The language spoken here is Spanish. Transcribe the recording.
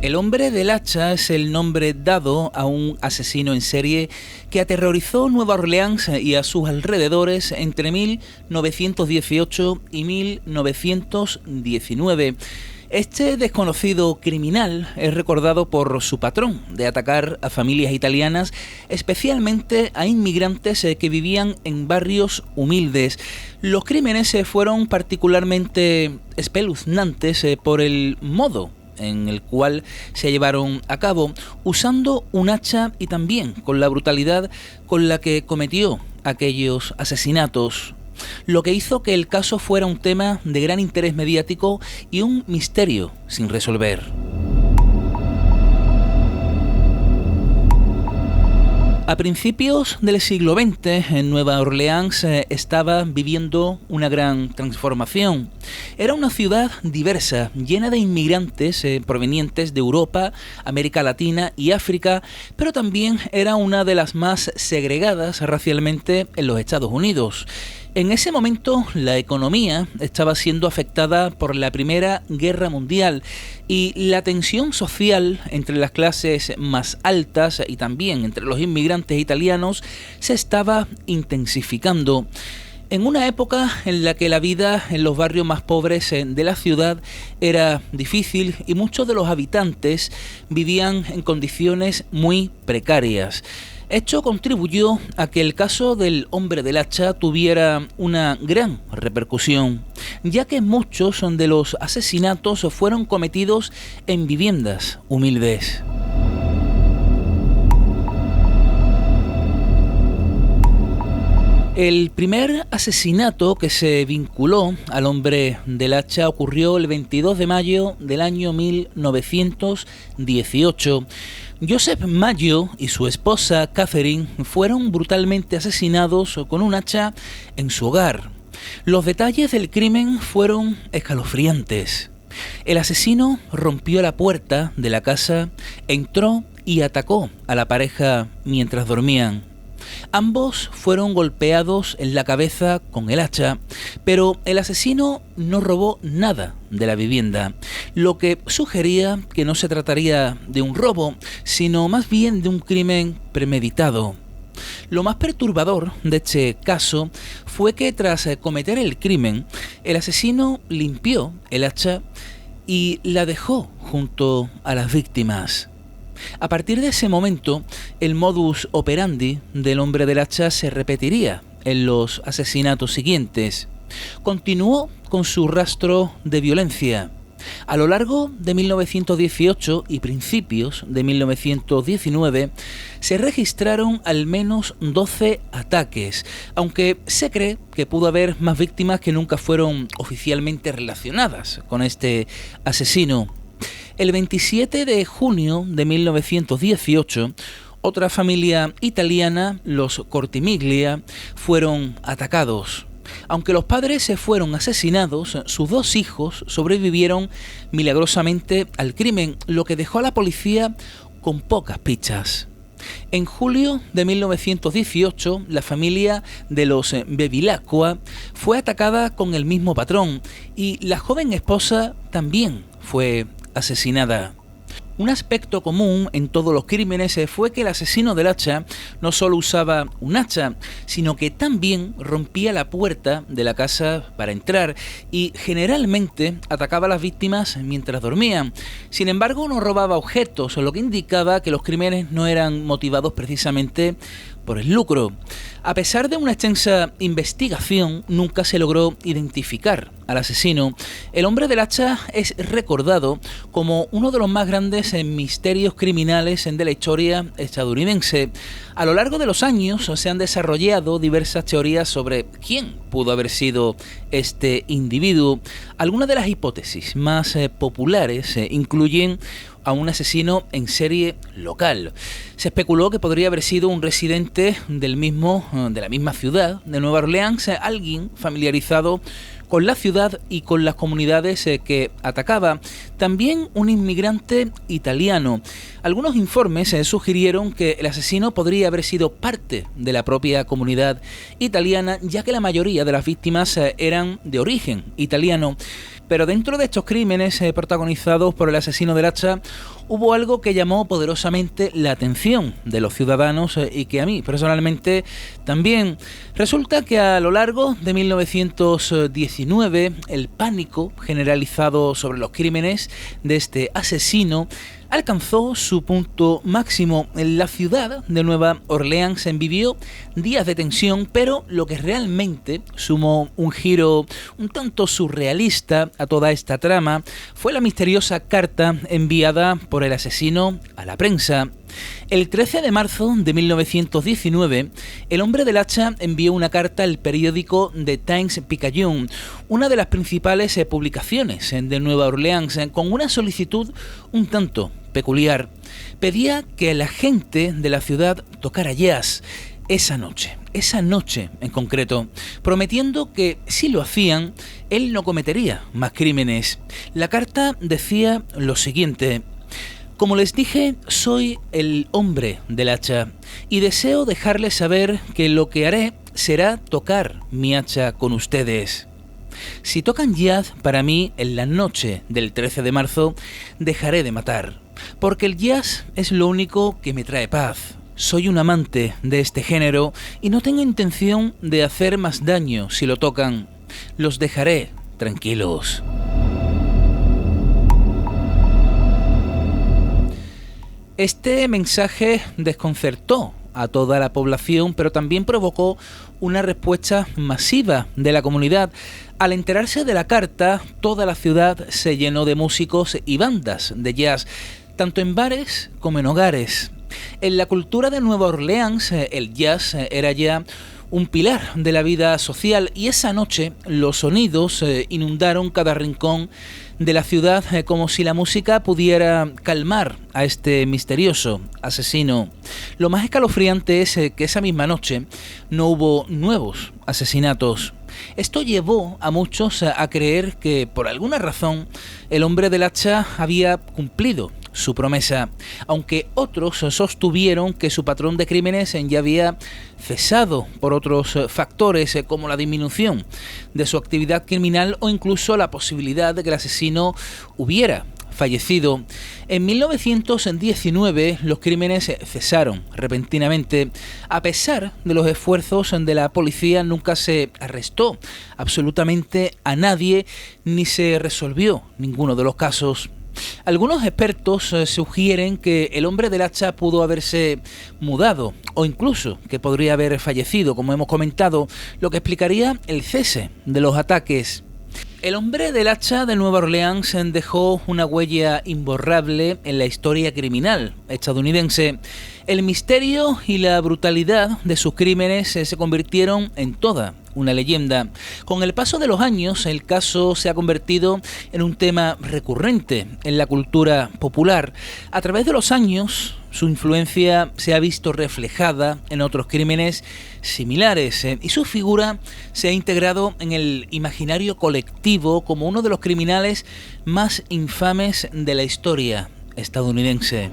El hombre del hacha es el nombre dado a un asesino en serie que aterrorizó Nueva Orleans y a sus alrededores entre 1918 y 1919. Este desconocido criminal es recordado por su patrón de atacar a familias italianas, especialmente a inmigrantes que vivían en barrios humildes. Los crímenes fueron particularmente espeluznantes por el modo en el cual se llevaron a cabo, usando un hacha y también con la brutalidad con la que cometió aquellos asesinatos, lo que hizo que el caso fuera un tema de gran interés mediático y un misterio sin resolver. A principios del siglo XX, en Nueva Orleans estaba viviendo una gran transformación. Era una ciudad diversa, llena de inmigrantes provenientes de Europa, América Latina y África, pero también era una de las más segregadas racialmente en los Estados Unidos. En ese momento, la economía estaba siendo afectada por la Primera Guerra Mundial y la tensión social entre las clases más altas y también entre los inmigrantes italianos se estaba intensificando. En una época en la que la vida en los barrios más pobres de la ciudad era difícil y muchos de los habitantes vivían en condiciones muy precarias. Esto contribuyó a que el caso del hombre del hacha tuviera una gran repercusión, ya que muchos de los asesinatos fueron cometidos en viviendas humildes. El primer asesinato que se vinculó al hombre del hacha ocurrió el 22 de mayo del año 1918. Joseph Maggio y su esposa Catherine fueron brutalmente asesinados con un hacha en su hogar. Los detalles del crimen fueron escalofriantes. El asesino rompió la puerta de la casa, entró y atacó a la pareja mientras dormían. Ambos fueron golpeados en la cabeza con el hacha, pero el asesino no robó nada de la vivienda, lo que sugería que no se trataría de un robo, sino más bien de un crimen premeditado. Lo más perturbador de este caso fue que tras cometer el crimen, el asesino limpió el hacha y la dejó junto a las víctimas. A partir de ese momento, el modus operandi del hombre del hacha se repetiría en los asesinatos siguientes. Continuó con su rastro de violencia. A lo largo de 1918 y principios de 1919 se registraron al menos 12 ataques, aunque se cree que pudo haber más víctimas que nunca fueron oficialmente relacionadas con este asesino. El 27 de junio de 1918, otra familia italiana, los Cortimiglia, fueron atacados. Aunque los padres se fueron asesinados, sus dos hijos sobrevivieron milagrosamente al crimen, lo que dejó a la policía con pocas pistas. En julio de 1918, la familia de los Bevilacqua fue atacada con el mismo patrón y la joven esposa también fue asesinada. Un aspecto común en todos los crímenes fue que el asesino del hacha no solo usaba un hacha, sino que también rompía la puerta de la casa para entrar y generalmente atacaba a las víctimas mientras dormían. Sin embargo, no robaba objetos, lo que indicaba que los crímenes no eran motivados precisamente por el lucro. A pesar de una extensa investigación, nunca se logró identificar al asesino. El hombre del hacha es recordado como uno de los más grandes misterios criminales de la historia estadounidense. A lo largo de los años se han desarrollado diversas teorías sobre quién pudo haber sido este individuo. Algunas de las hipótesis más populares incluyen a un asesino en serie local. Se especuló que podría haber sido un residente de la misma ciudad de Nueva Orleans, alguien familiarizado con la ciudad y con las comunidades que atacaba. También un inmigrante italiano. Algunos informes sugirieron que el asesino podría haber sido parte de la propia comunidad italiana, ya que la mayoría de las víctimas eran de origen italiano. Pero dentro de estos crímenes protagonizados por el asesino del hacha, hubo algo que llamó poderosamente la atención de los ciudadanos y que a mí personalmente también. Resulta que a lo largo de 1919 el pánico generalizado sobre los crímenes de este asesino alcanzó su punto máximo. En la ciudad de Nueva Orleans vivió días de tensión, pero lo que realmente sumó un giro un tanto surrealista a toda esta trama fue la misteriosa carta enviada por el asesino a la prensa. El 13 de marzo de 1919, el hombre del hacha envió una carta al periódico The Times-Picayune, una de las principales publicaciones de Nueva Orleans, con una solicitud un tanto peculiar. Pedía que la gente de la ciudad tocara jazz esa noche en concreto, prometiendo que si lo hacían, él no cometería más crímenes. La carta decía lo siguiente: como les dije, soy el hombre del hacha y deseo dejarles saber que lo que haré será tocar mi hacha con ustedes. Si tocan jazz para mí en la noche del 13 de marzo, dejaré de matar, porque el jazz es lo único que me trae paz. Soy un amante de este género y no tengo intención de hacer más daño si lo tocan. Los dejaré tranquilos. Este mensaje desconcertó a toda la población, pero también provocó una respuesta masiva de la comunidad. Al enterarse de la carta, toda la ciudad se llenó de músicos y bandas de jazz, tanto en bares como en hogares. En la cultura de Nueva Orleans, el jazz era ya un pilar de la vida social, y esa noche los sonidos inundaron cada rincón de la ciudad, como si la música pudiera calmar a este misterioso asesino. Lo más escalofriante es que esa misma noche no hubo nuevos asesinatos. Esto llevó a muchos a creer que, por alguna razón, el hombre del hacha había cumplido su promesa, aunque otros sostuvieron que su patrón de crímenes ya había cesado por otros factores, como la disminución de su actividad criminal o incluso la posibilidad de que el asesino hubiera fallecido. En 1919 los crímenes cesaron repentinamente. A pesar de los esfuerzos de la policía, nunca se arrestó absolutamente a nadie ni se resolvió ninguno de los casos. Algunos expertos sugieren que el hombre del hacha pudo haberse mudado o incluso que podría haber fallecido, como hemos comentado, lo que explicaría el cese de los ataques. El hombre del hacha de Nueva Orleans dejó una huella imborrable en la historia criminal estadounidense. El misterio y la brutalidad de sus crímenes se convirtieron en toda una leyenda. Con el paso de los años, el caso se ha convertido en un tema recurrente en la cultura popular. A través de los años, su influencia se ha visto reflejada en otros crímenes similares y su figura se ha integrado en el imaginario colectivo como uno de los criminales más infames de la historia estadounidense.